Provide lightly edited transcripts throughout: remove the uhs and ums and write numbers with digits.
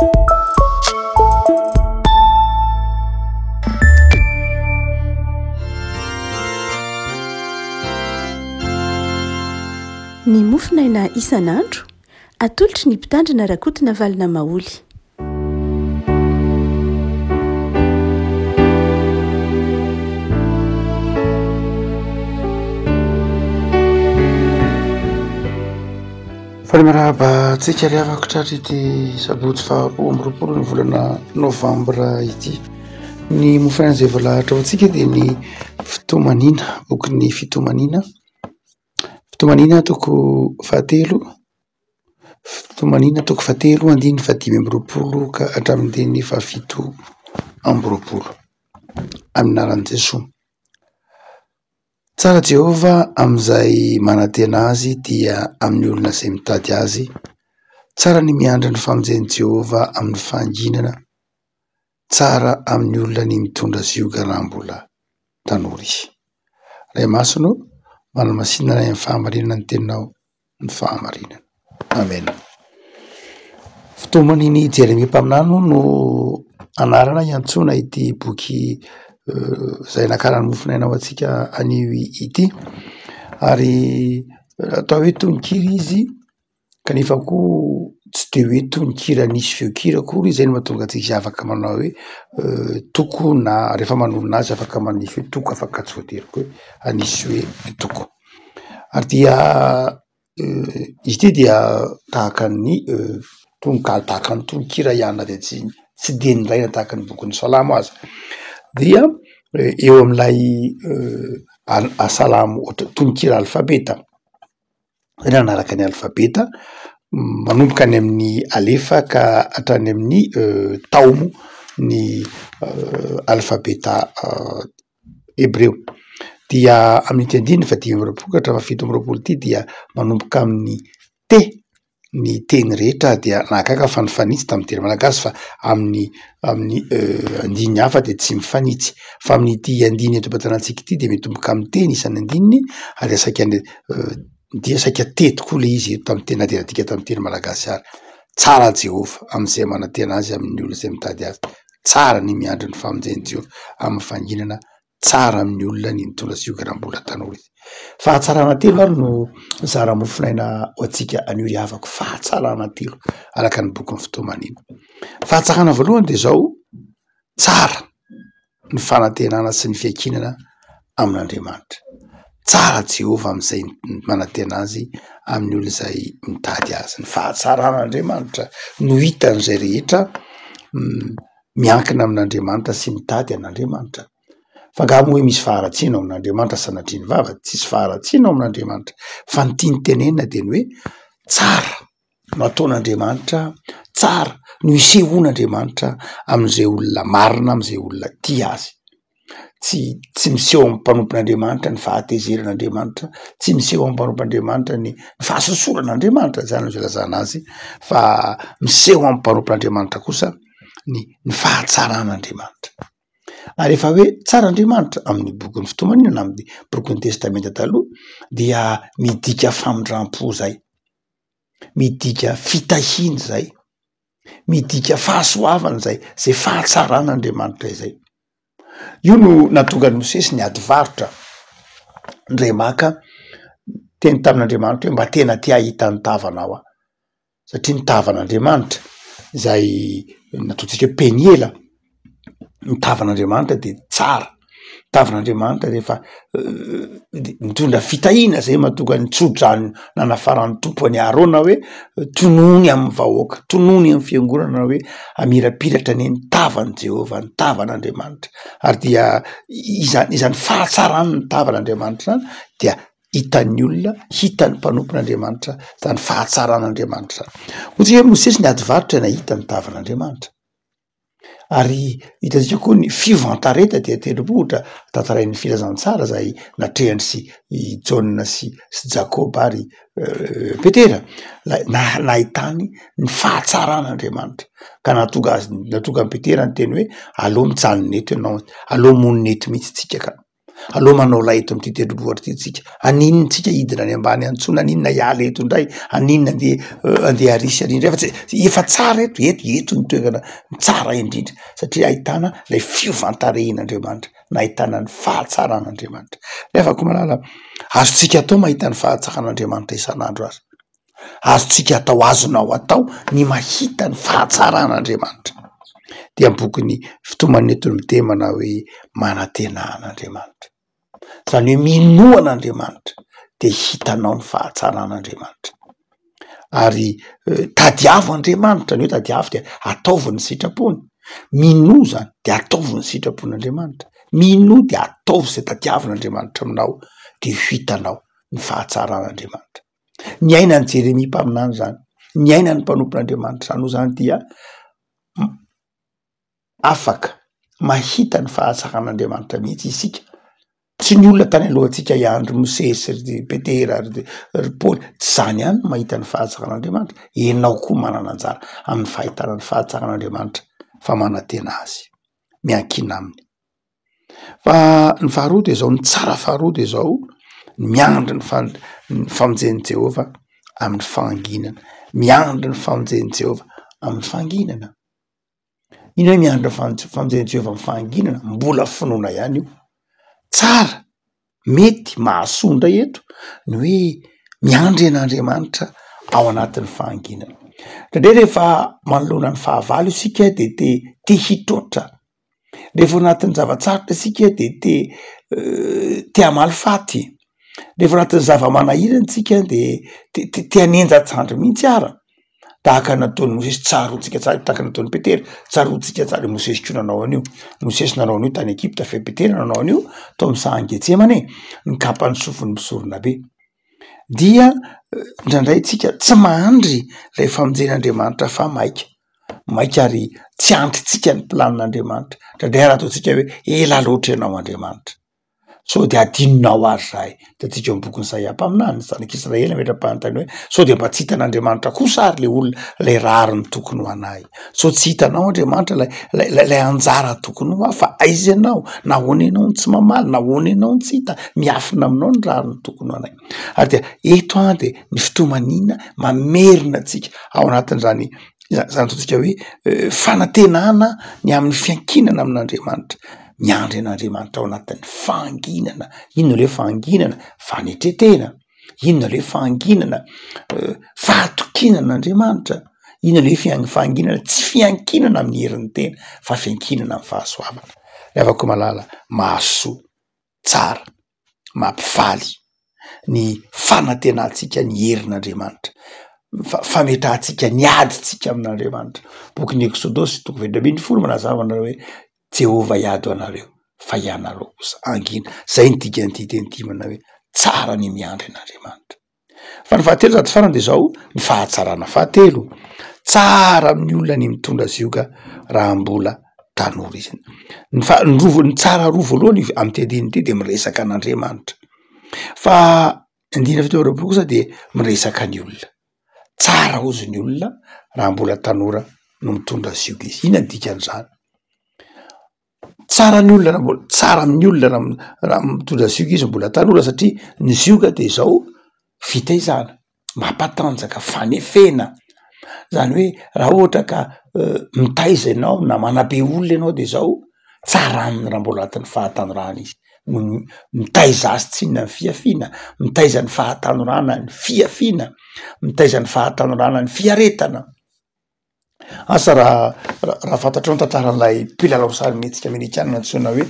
Ny mofinaina isan'andro atolotry ny mpitandrina rakotina valina maoly. Falemarahaba tsika riavako tratrity sabotsy faharoa amby roapolo ny volana novambra ity. Ny mofinaina izay voalahatra ho antsika dia ny fitomanina, boky ny fitomanina. Fitomanina toko fahatelo, fitomanina toko fahatelo, andiny fadimy amby roapolo ka hatramin'ny teny fahafito amby roapolo. Aminaran'i Jesosy. Tsara Jehova amin'izay manantena azy dia amin'ny olona izay mitady azy. Tsara ny miandra ny famonjen'i Jehova amin'ny fahanginana. Tsara amin'ny olona ny mitondra zioga raha mbola tanora izy. Ray masino, manamasinana amin'ny fahamarinana ny teninao, ny fahamarinana. Amen. Fitomaniny Jeremia mpaminano no anarana iantsona ity boky izay nakarany mofinaina ho antsika anio ity. Ary atao hoe tononkira izy kanefa koa tsy de hoe tononkira nisy feonkira akory, izay no mahatonga antsika afaka manao hoe toko, na rehefa manolina azy afaka manisy hoe toko, afaka tsy voatery koa anisy hoe toko. Ary dia izy ity dia tahaka ny tononkalo, tahaka ny tononkira ihany, dia tsy de niraina tahaka ny bokin'ny Salamo aza. Dia eo amin'ilay Salamo tononkira alfabeta, izay nanaraka ny alfabeta, manomboka any amin'ny alefa ka hatrany amin'ny taomo ny alfabeta hebreo. Dia amin'ny tendiny fadimy amby roapolo ka hatramin'ny fahafito amby roapolo ity dia manomboka amin'ny ny teny rehetra dia nahakaka fanifanitsy tamin'ny teny malagasy, fa amin'ny andininy hafa dia tsy mifanitsy. Fa amin'ity andiny eto ampitanantsika ity dia mitomboka amin'ny teny isan'ny andininy, ary dia saika te tokoa le izy eto tamin'ny teny nateradika tamin'ny teny malagasy ary. Tsara Jehova amin'izay manantena azy amin'ny olona izay mitady azy. Tsara ny miandry ny famonjen'i Jehova amin'ny fanginana. Tsara amin'ny olona ny mitondra zioga raha mbola tanora izy. Fahatsarana telo ary no zara mofinaina ho antsika anio ry havako. Fahatsarana telo araka ny bokin'ny fitomanina. Fahatsarana voalohany dia zao: tsara ny fanantenana sy ny fiankinana amin'Andriamanitra. Tsara Jehova amin'izay manantena azy amin'ny olona izay mitady azy. Ny fahatsaran'Andriamanitra no hitan'izay rehetra miankina amin'Andriamanitra sy mitady an'Andriamanitra. Fa angamba hoe misy faharatsiana ao amin'Andriamanitra sanatria ny vava, tsisy faharatsiana ao amin'Andriamanitra, fa ny tiany tenenina dia ny hoe tsara no ataon'Andriamanitra, tsara no isehoan'Andriamanitra amin'izay olona marina, amin'izay olona tia azy. Tsy miseho amin'ny mpanompon'Andriamanitra ny fahatezeran'Andriamanitra, tsy miseho amin'ny mpanompon'Andriamanitra ny fahasosoran'Andriamanitra, zany no ilazana azy, fa miseho amin'ny mpanompon'Andriamanitra kosa ny fahatsaran'Andriamanitra. Ary efa hoe tsara Andriamanitra amin'ny bokin'ny fitomanina na amin'ny bokin'ny testamenta taloha dia midika famindram-po zay, midika fitahiana zay, midika fahasoavana zay fahatsaran'Andriamanitra izay. Io no nahatonga ny Mosesy ny ady varotra ndray maka teny tamin'Andriamanitra hoe mba tena tia hita ny tavanao aho, satria ny tavan'Andriamanitra izay nataontsika hoe Peniela, ny tavan'Andriamanitra dia tsara. Tavan'Andriamanitra rehefa mitondra fitahiana zay mahatonga ny tsodrano nanafaran'ny tompony Arona hoe tonony amin'ny vahoaka, tonony amin'ny fiangonana hoe amirapiratra ny tavan'i Jehova, ny tavan'Andriamanitra. Ary dia izany fahatsaran'ny tavan'Andriamanitra dia hitan'ny olona, hitan'ny mpanompon'Andriamanitra zany fahatsaran'Andriamanitra. Ohatsy hoe Mosesy ny ady varotra nahita ny tavan'Andriamanitra. Ary hitantsika koa ny fiovantareta dia tendrombohitra tantarain'ny filazantsara izay natrehany sy Jaona sy Jakoba ary Petera, nahitany ny fahatsaran'Andriamanitra ka nahatonga ny Petera ny teny hoe aleo mijanona eto ianao, aleo monina eto mihitsy tsika ka. aloha manao laeto am'ty tendrombohitra ty tsika aninona tsika hidina any ambany antsona aninona hiala eto indray aninona andeha arisy anindra efa tsara eto ny toerana tsara indrindra satria ahitana lay fiofantarehin'Andriamanitra na ahitana ny fahatsaran'Andriamanitra lefako malala azotsika atao mahita ny fahatsaran'Andriamanitra isan'andro azotsika atao azonao atao ny mahita ny fahatsaran'Andriamanitra dia bokyny fitoman'ny etony mitemana hoe manantenan'Andriamanitra zany hoe minoan'Andriamanitra de hitanao ny fahatsaran'Andriamanitra ary tadiavo Andriamanitra ny hoe tadiavo de ataovy ny sitrapony mino zany de ataovy ny sitrapon'Andriamanitra mino de ataovy zay tadiavon'Andriamanitra aminao de hitanao ny fahatsaran'Andriamanitra ny ainan'ny Jeremia mpaminany zany ny ainan'ny mpanompon'Andriamanitra zany ho zany dia afaka mahita ny fahatsaran'Andriamanitra mihitsy isika tsy ny olona tany alohantsika iandry Mosesy ry Petera ry Paoly tsy zany ihany mahita ny fahatsaran'Andriamanitra enao koa manana anjara amin'ny fahitana ny fahatsaran'Andriamanitra fa manantena azy miankina aminy fa ny faharoa de zao ny tsara faharoa de zao miandry ny famonjen'i Jehova amin'ny fahanginana miandry ny famonjen'i Jehova amin'ny fahanginana ino hoe miandry ny famonjen'i Jehova amin'ny fahanginana mbola finoana ihany io tsara mety mahasondra eto ny hoe miandry an'Andriamanitra ao anatin'ny fahanginana ndre rehefa manoloana ny fahavalo isika de te hitrotra rehefa anatin'ny zavatsarotra isika de te hamalifaty rehefa anatin'ny zava-manahirana tsika de te hanenjatsandry mihitsy ara tahaka nataony Mosesy tsarotsika tsara tahaka nataony Petera tsarotsika tsara Mosesy ko nanao an'io Mosesy nanao an'io tany Ekipta fa Petera nanao an'io tao amin'ny sahan-Getsemane ny kapany sofiny misorona be dia indraindray tsika tsy mahandry lay famonjen'Andriamanitra fa maika ary tsy antritsika ny planin'Andriamanitra indraindray raha ataotsika hoe ela loatra ianao Andriamanitra so de adinonao azy zahay de tsika boky ny Isaia mpaminany zanak'Israely metra-panontany hoe so de mba tsy hitan'Andriamanitra kosa ary le olona lay rary ny tokony ho anay so tsy hitanao Andriamanitra lay anjara tokony ho fa aiza ianao nahoana ianao ny tsy mamaly nahoana ianao ny tsy hita miafina aminao ny rary ny tokony ho anay ary dia eto de ny fitomanina mamerina atsika ao anatin'zany ataontsika hoe fanantenana ny amin'ny fiankinana amin'Andriamanitra miandry an'Andriamanitra ao anatin'ny fahanginana inona le fahanginana fanetretena inona le fahanginana fahatokinan'Andriamanitra inona le fahanginana tsy fiankinana amin'ny herin'ny tena fa fiankinana amin'ny fahasoavana afaka malala mahasoa tsara mampifaly ny fanantenantsika ny herin'Andriamanitra fametrahantsika ny aditsika amin'Andriamanitra bokin'ny Exodosy 20:20 manazava anareo hoe Jehova iado anareo fa ianareo kosa angina zay ny dikan'ity teny ity manao hoe tsara ny miandry an'Andriamanitra fa ny fahatelo sady farany de zao ny fahatsarana fahatelo tsara amin'ny olona ny mitondra zioka raha mbola tanora izy ny tsara roa voalohany amin'ny tediny ity de miresaka an'Andriamanitra fa indrindra fitoeram-po kosa de miresaka ny olona tsara ozy ny olona raha mbola tanora no mitondra zioka izy ina dikan'izany tsara ny olona tsara amin'ny olona raha mitondra zioka izy mbola tanora satria ny zioka de zao fitaizana mampatanjaka fanefena zany hoe raha ohatra ka mitaiza ianao na manabe olona ianao de zao tsara aminy raha mbola anatin'ny fahatanorana izy mitaiza azy tsy inona ny fiafiana mitaiza ny fahatanorana ny fiafiana mitaiza ny fahatanorana ny fiaretana asa raha fantatrao ny tantaran'ilay mpilalao sary mihetsika amerikanina antsoina hoe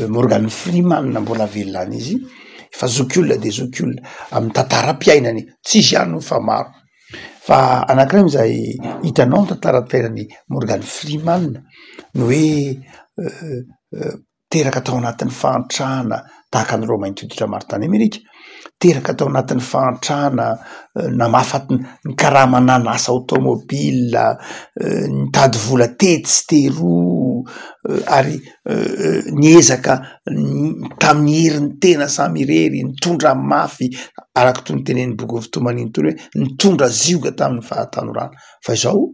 Morgan Freeman mbola velona izy fa zoky olona de zoky olona amin'ny tantaram-piainany tsy izy ihany fa maro fa anankiray zay hitanao ny tantaram-piainany Morgan Freeman no hoe teraka tao anatin'ny fahantrahana tahaka an'ireo mainty hoditra maro tany Amerika teraka tao anatin'ny fahantrahana namafaty ny karaha-manana asa automobila nitady vola tetsy teroa ary niezaka tamin'ny herin'ny tena samy irery nitondra mafy araky toy ny tenen'ny boky fitomaniny toy hoe nitondra zioka tamin'ny fahatanorana fa izao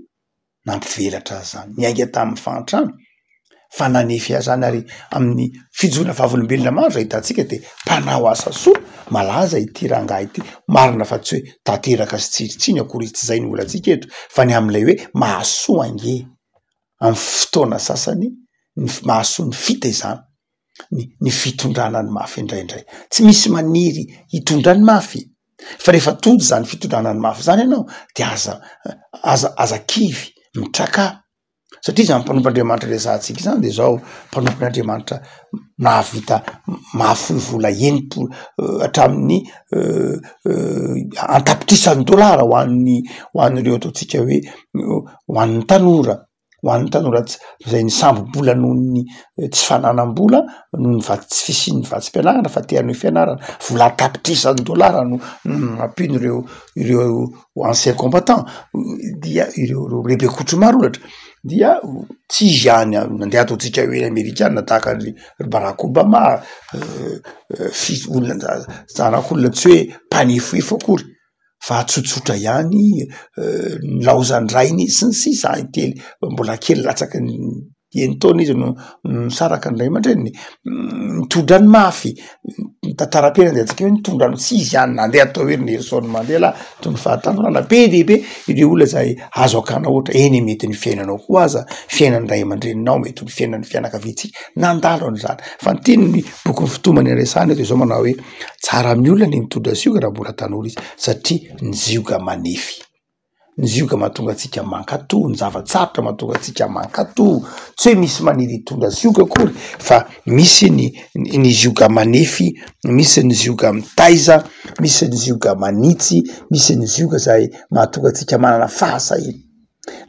nampivelatra azy zany niainga tamin'ny fahantrahana fananefia zany ary amin'ny fijona vavolombelona maro zay hitantsika de mpanao asa soa malaza ity rangahy ity marina fa tsy hoe tanteraka sy tsiritsiny akory izy tsy zay ny olantsika eto fa ny am'ilay hoe mahasoa ange amin'ny fotoana sasany mahasoa ny fitaizana ny fitondrana ny mafy indraindray tsy misy maniry hitondra ny mafy fa rehefa tody zany fitondrana ny mafy zany ianao de aza kivy mitraka satria zany mpanompoandriamanitra resantsika zany de zao mpanompon'andriamanitra nahavita mahafohy vola enimpolo hatramin'ny antapitrisany dolara ho an'ireo ataotsika hoe ho an'ny tanora zay ny sambo-bola noho ny tsy fananam-bola noho ny tsy fisian'ny vatsim-pianarana fa tean'ny fianarana vola antapitrisany dolara no ampiany ireo ancien combattant dia ireo rebekotry maro ohatra dia tsy izy any nandeha ataotsika hoe amerikana tahaka ny Barack Obama olona zanak'olona tsy hoe mpanefoefo akory fa tsotsotra ihany laozany rainy sy ny sisa tely mbola kely latsaky ny enitaona izy no saraka ny ray aman-dreniny mitondra ny mafy tantara-piainana de atsika hoe nitondra ny tsy izy ihany nandeha atao hoe Nelson Mandela toy ny fahatanjorana be dehibe ireo olona zay azo akana ohatra eny mety ny fiainanao koa aza fiainan'ny ray aman-dreninao mety ny fiainan'ny fianakaviantsika nandalo an'izany fa ny teny ny boky ny fitomany resany de zao manao hoe tsara amin'ny olona ny mitondra zioga raha mbola tanora izy satria ny zioga manefy ny zioga mahatonga atsika mankatoa ny zavatsarotra mahatonga atsika mankatoa tsy hoe misy maniry hitondra zioga akory fa misy ny zioga manefy misy ny zioga mitaiza misy ny zioga manitsy misy ny zioga zay mahatonga atsika manana fahasahina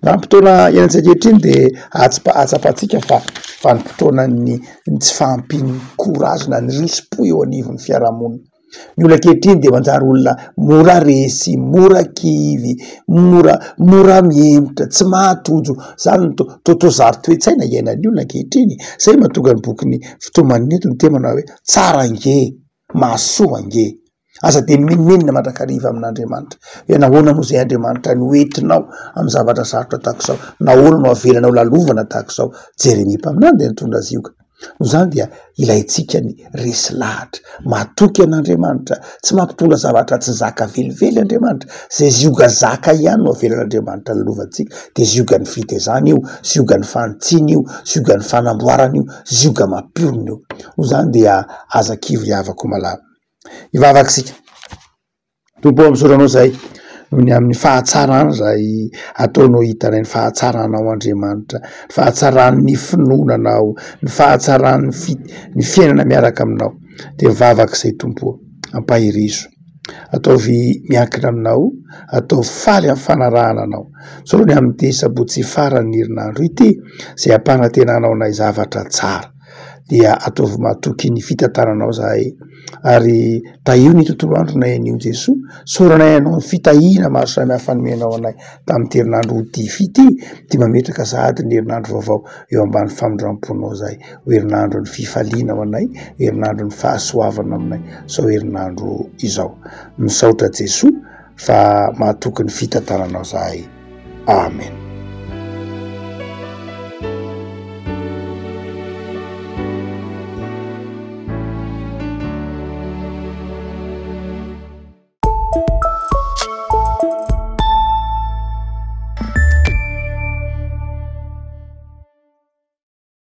na mpotona ianatsakehitriny de atsapatsika fa ny mpotona ny tsy fahampiny courage na ny rispo eo anivon'ny fiarahamonina ny olona kehitriny de manjary olona mora resy mora kivy mora miemotra tsy mahatojo zany tozary toetsaina iainan'ny olona kehitriny zay mahatonga ny boky ny fitoman'ny eto ny temana hoe tsara nge mahasoa nge aza de menimenina mandrakariva amin'Andriamanitra hoe nahoana moa zay Andriamanitra no entinao amin'ny zavatra sarotra tahaka zao nahoana no avelanao lalovana tahaka zao Jeremia mpaminany de nitondra zioga no zany dia ilaitsika ny resy lahatra matoky an'Andriamanitra tsy mampitondra zavatra tsy zaka velively Andriamanitra zay zioga zaka ihany no avelan'Andriamanitra lalovantsika de zioga ny fitaizana io zioga ny fanitsiny io zioga ny fanamboarana io zioga mampirona io no zany dia aza kivy avako malala ivavakisika tompo am'soranao zay noho ny amin'ny fahatsarana zay ataonao hitanay ny fahatsaranao Andriamanitra ny fahatsaran'ny finoananao ny fahatsaran'ny ny fiainana miaraka aminao de mivavakizay tompo ampahirizo ataovy miankina aminao atao faly amin'ny fanarahana anao zao ny amin'ny te sabotsy farany herinandro ity zay ampanantenanao nay zavatra tsara dia ataovy matoky ny fitantananao zahay ary tahio ny tontolo andro nay anio Jesoa soranay anao ny fitahina maro samy hafa nomenao anay tamin'ny herinandro dify ity ty mametraka sahady ny herinandro vaovao eo ambany famondram-ponao zay herinandro ny fifaliana ao anay herinandro ny fahasoavana aminay sao herinandro izao misaotra Jesoa fa mahatoky ny fitantananao zahay amen.